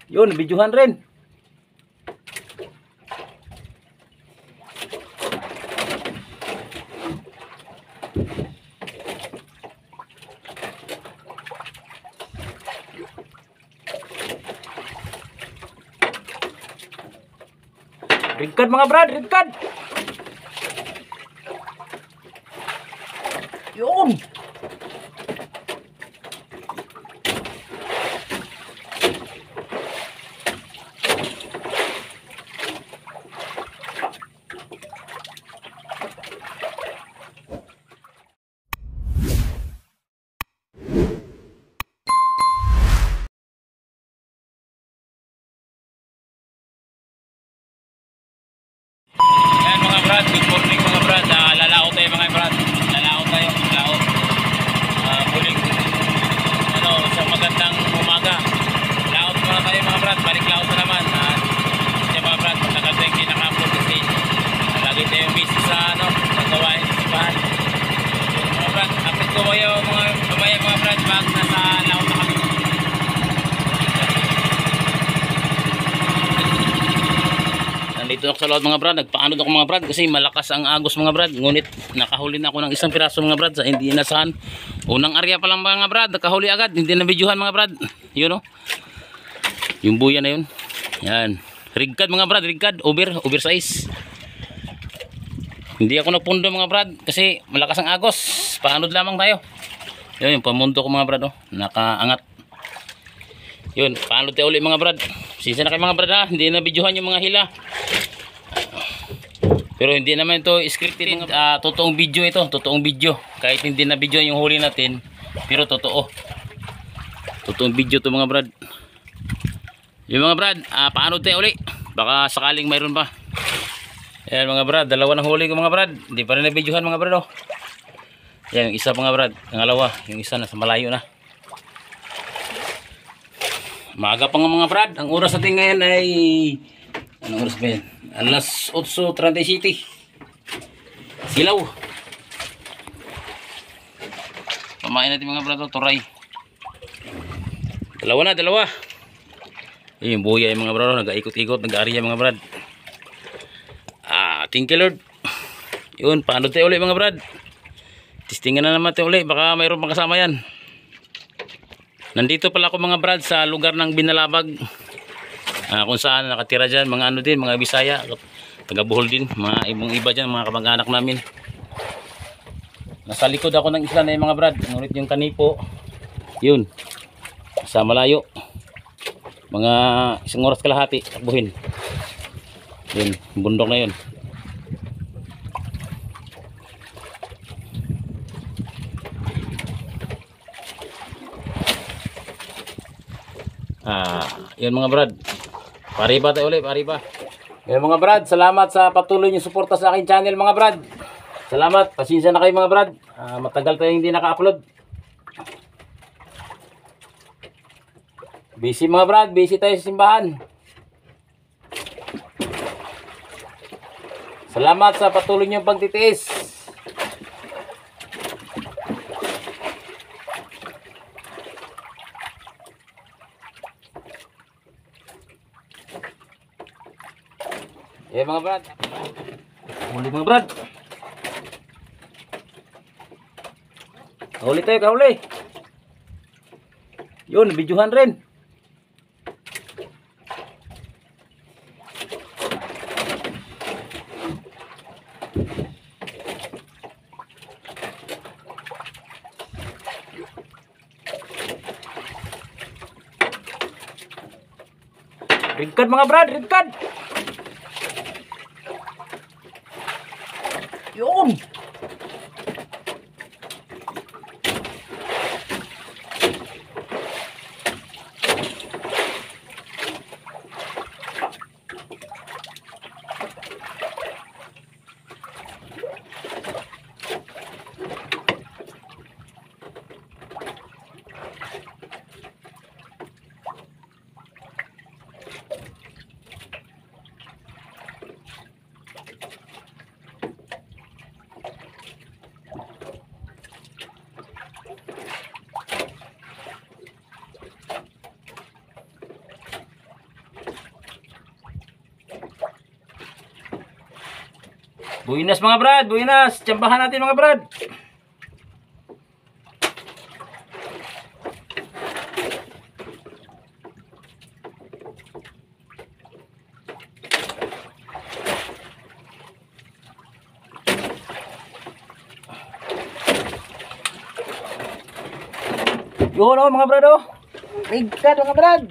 Yun, videohan rin. Ringkad mga brad, ringkad. Yun. Good morning mga brad, lalaot tayo mga brad, lalaot tayo, lalaot huling sa magandang umaga, laot muna tayo mga brad, balik laot na naman kasi mga brad, matagal tayo hindi naka-upload kasi lagi tayong busy sa sa gawain sa simbahan. Mga brad, upload ko kayo mga brad, pag nasa laot na kami. Dito ako sa laot mga brad, nagpaanod ako mga brad kasi malakas ang agos mga brad, ngunit nakahuli na ako ng isang piraso mga brad sa hindi inasahan. Unang area pa lang mga brad, nakahuli agad, hindi na videohan mga brad. Yun o, yung buya na yun. Yan, rigkad mga brad, rigkad, oversize. Hindi ako napundo mga brad kasi malakas ang agos, paanod lamang tayo. Yun, yung pamundo ko mga brad o, nakaangat. Yun, paanod tayo ulit mga brad. Sisa na kayo mga brad ha, hindi na videohan yung mga hila. Pero hindi naman ito scripted, totoong video ito, totoong video. Kahit hindi na video yung huli natin, pero totoo. Totoong video to mga brad. Yung mga brad, paano tayo uli? Baka sakaling mayroon pa. Ayan mga brad, dalawa ng huli ko mga brad. Hindi pa rin na videohan mga brad oh. Ayan, yung isa mga brad, pangalawa, yung isa nasa malayo na. Maaga pa nga mga brad, ang oras natin ngayon ay anong oras ba yan? Alas 8:37. Silaw. Pamain natin mga brad, turay. Dalawa. Yung buya yung mga brad, nag-ikot-ikot, nag-aariya mga brad. Thank you Lord. Yun, paano tayo ulit mga brad? Testingan na naman tayo ulit, baka mayroon pang kasama yan. Nandito pala ako mga brad sa lugar ng Binalabag. Kung saan nakatira dyan mga ano din, mga Bisaya, taga Bohol din, mga ibang iba dyan, mga kamag-anak namin. Nasa likod ako ng isla na yung mga brad, ngunit yung kanipo yun, sa malayo, mga isang oras kalahati takbuhin. Yun, bundok na yun. Yun mga brad, pariba tayo ulit, pariba. Yun mga brad, salamat sa patuloy nyo suporta sa akin channel mga brad. Salamat, pasensya na kayo mga brad, matagal tayo hindi naka-upload. Busy mga brad, busy tayo sa simbahan. Salamat sa patuloy nyo pagtitiis. Mga brad, huli mga brad, kahuli tayo, kahuli. Yun, videohan rin. Ringkad mga brad, ringkad. Yun. Buenas mga brad, buenas. Tsambahan natin mga brad. Yun o mga brad o. Rigkat mga brad.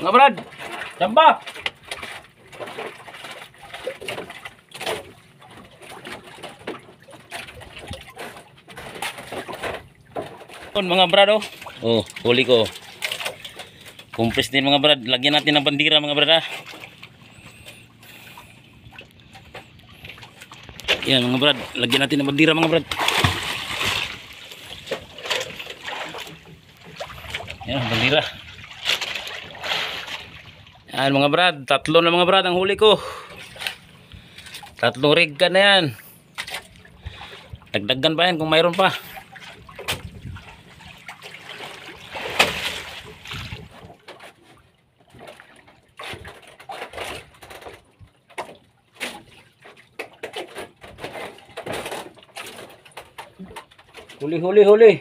Mga brad, tsamba. Mga brad oh. Oh, huli ko. Kumpres din mga brad. Lagyan natin ng bandira mga brad ah. Yan mga brad, lagyan natin ng bandira mga brad. Yan, bandira. Yan mga brad, tatlo na mga brad ang huli ko. Tatlong rig ka na yan. Dagdagan pa yan kung mayroon pa. Huli, huli, huli.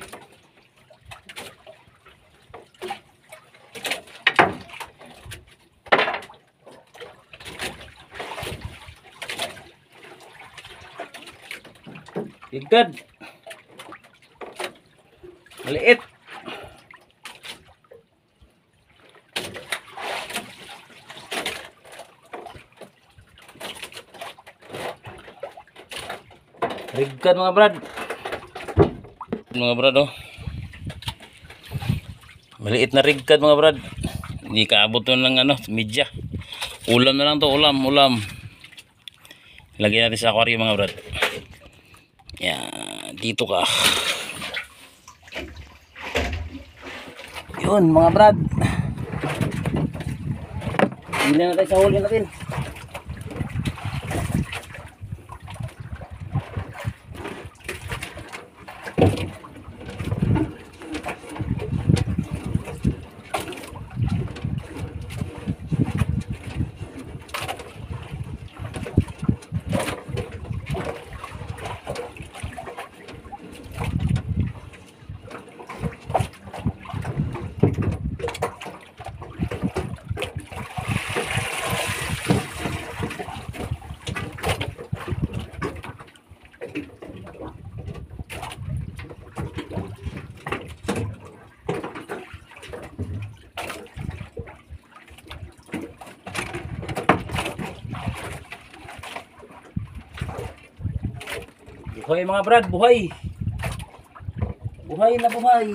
Rigkat. Maliit. Rigkat mga brad. Mga brad oh. Maliit na rigkat mga brad. Hindi kaabot to ng ano, media. Ulam na lang to, ulam. Lagyan natin sa aquarium mga brad. Yan, dito ka. Yun mga brad. Hindi na tayo sa huli natin. Buhay mga brad, buhay. Buhay na buhay.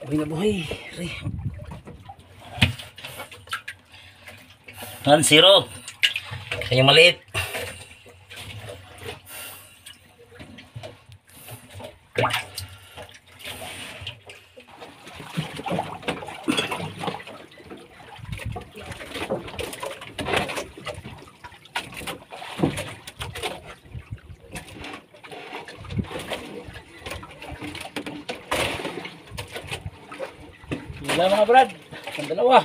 Buhay na buhay. Zero. Yung maliit. Wala mga brad. Ang dalawa.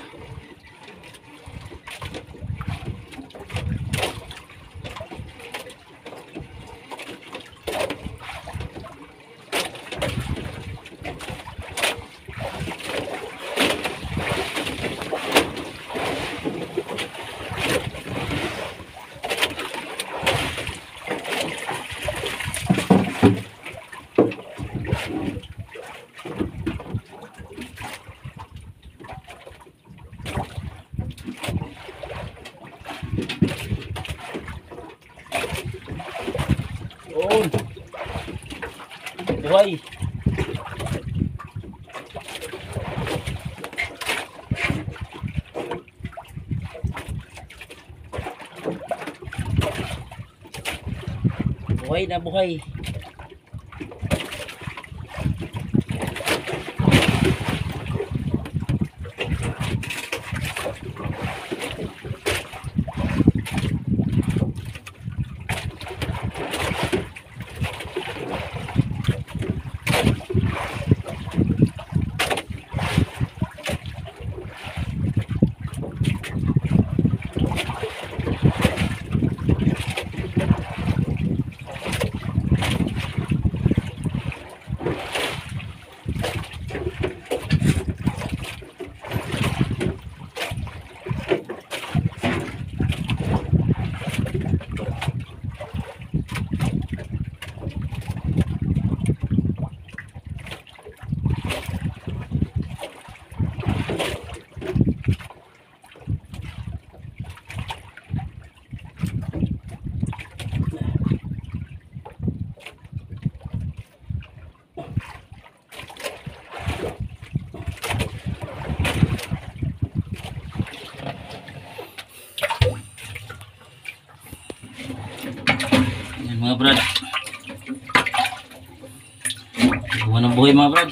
Buhay. Buhay na buhay. Mga brad, buwan ng buhay mga brad.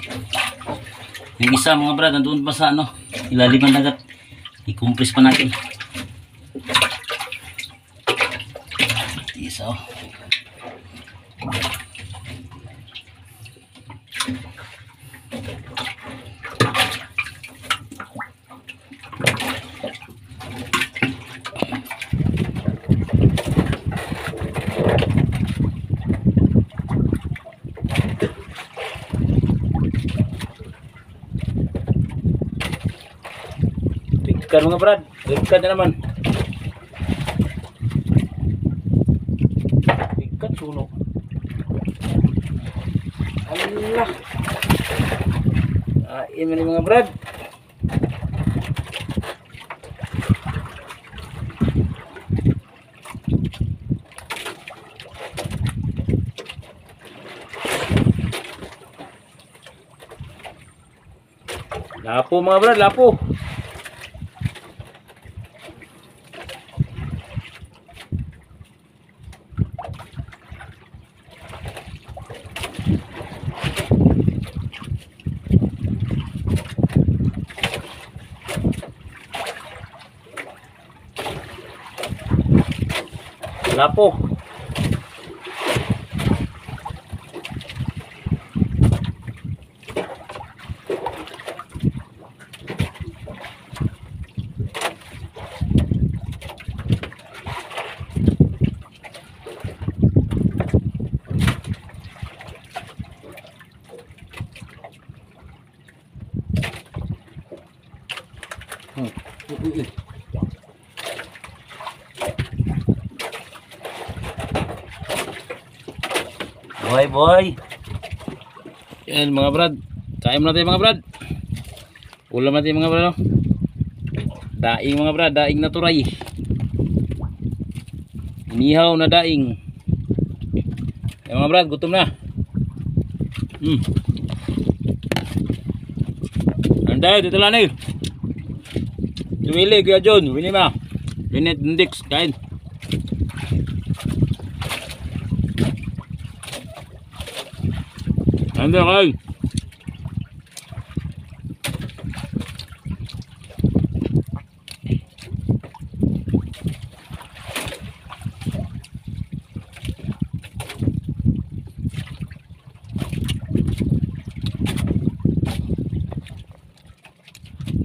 Yung isa mga brad nandoon pa sa ano, ilalim ng dagat, i-compress pa natin. Isa oh. Ikan mga brad, ikan na naman. Ikan suno. Allah. Aim ni mga brad. Lapo mga brad, lapo. Lapo. Boy, boy. Yan mga brad. Kain muna tayo mga brad. Ulam natin mga brad. No? Daing mga brad. Daing na turay. Inihaw na daing. Yan mga brad. Gutom na. Anday, dito lang eh. Tumili, Kuya John. Wini ma. Winit, Dix. Kain. Ando kayo.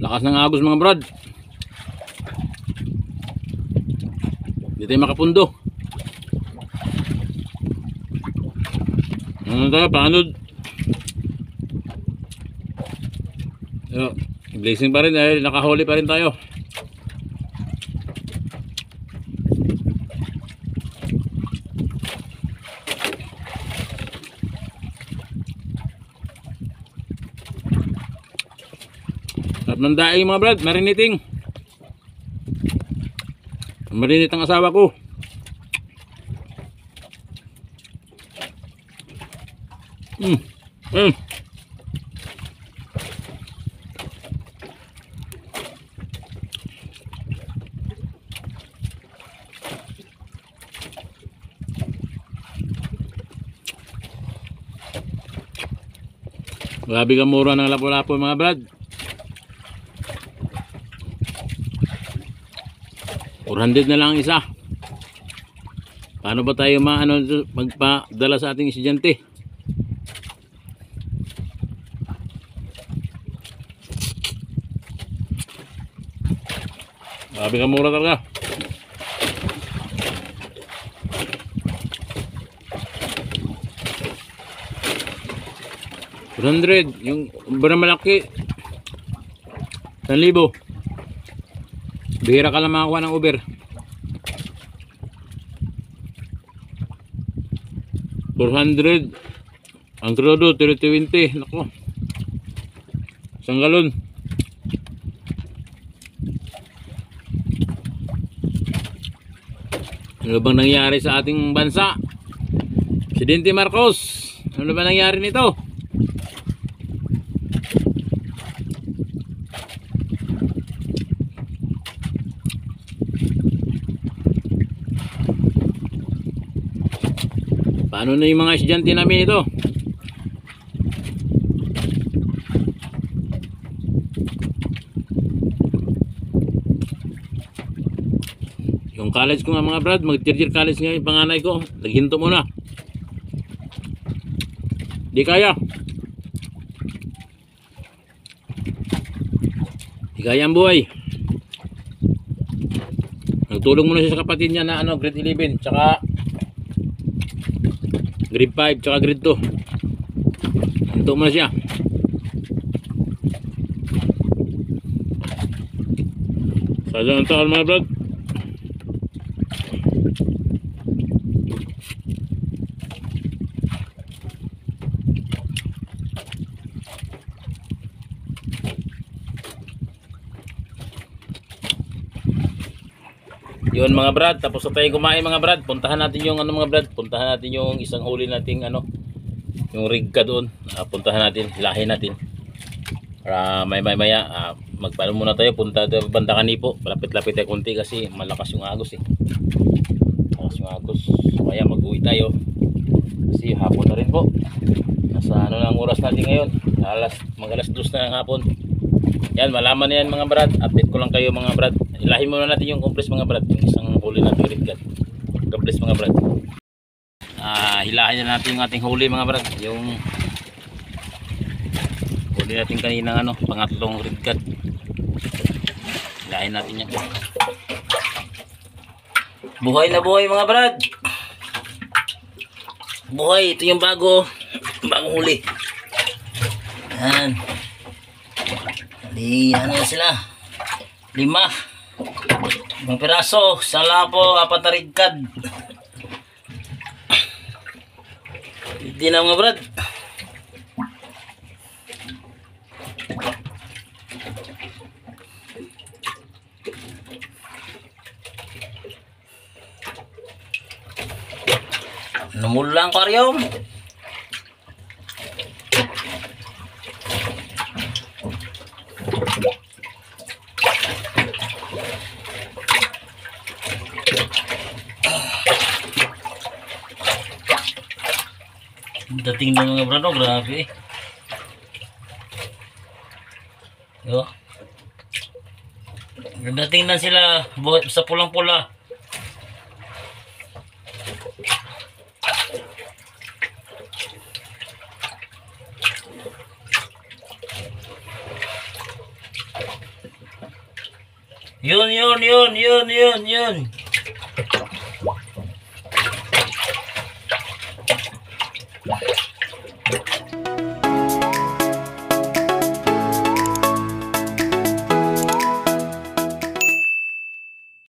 Lakas ng agos mga brad. Hindi tayo makapundo. Ano tayo? Paanod? Blazing pa rin dahil nakahuli pa rin tayo. Sarap ng daing mga brad, mariniting. Marinit ang asawa ko. Mm. Mm. Grabe ka mura ng lapu-lapu mga brad. 400 na lang isa. Paano ba tayo magpadala sa ating estudyante? Grabe ka mura talaga. $100 yung ubra malaki. 1,000. Bihira ka lang makakuha ng Uber. 400 ang crudo 320. Nako, isang galon. Ano bang nangyari sa ating bansa? Presidente Marcos, ano ba nangyari nito? Paano na yung mga estudyante namin ito? Yung college ko nga mga brad, mag-third year college nga yung panganay ko. Naghinto muna. Di kaya. Di kaya ang buhay. Nagtulong muna siya sa kapatid niya na grade 11 tsaka grade 5 tsaka grade 2. Hinto muna siya. Sayang ang taon mga brad. Yun mga brad, tapos na tayo kumain mga brad. Puntahan natin yung mga brad, puntahan natin yung isang huli nating yung rig ka doon. Puntahan natin, lahin natin. Para maya magpaano muna tayo, punta tayo banda Kanipo. Lapit-lapit tayo konti kasi malakas yung agos malakas yung agos. Kaya mag-uwi tayo. Kasi hapon na rin po. Nasa na ang oras natin ngayon? Mag-alas 2 na ng hapon. Yan, malaman na yan mga brad. Update ko lang kayo mga brad. Ilahin muna natin yung compress mga brad. Yung isang huli natin rig gun. Compress mga brad. Hilahin na natin yung ating huli mga brad. Yung huli natin kanina pangatlong rig gun. Hilahin natin yan. Buhay na buhay mga brad. Buhay. Ito yung bagong huli. Yan. Ano sila? 5 piraso, sala po, 4 na rigkad. Hindi na mga brad. Numulang aquarium. Dating na mga brado, grabe. Yo. Dating na sila sa pulang-pula. Yun.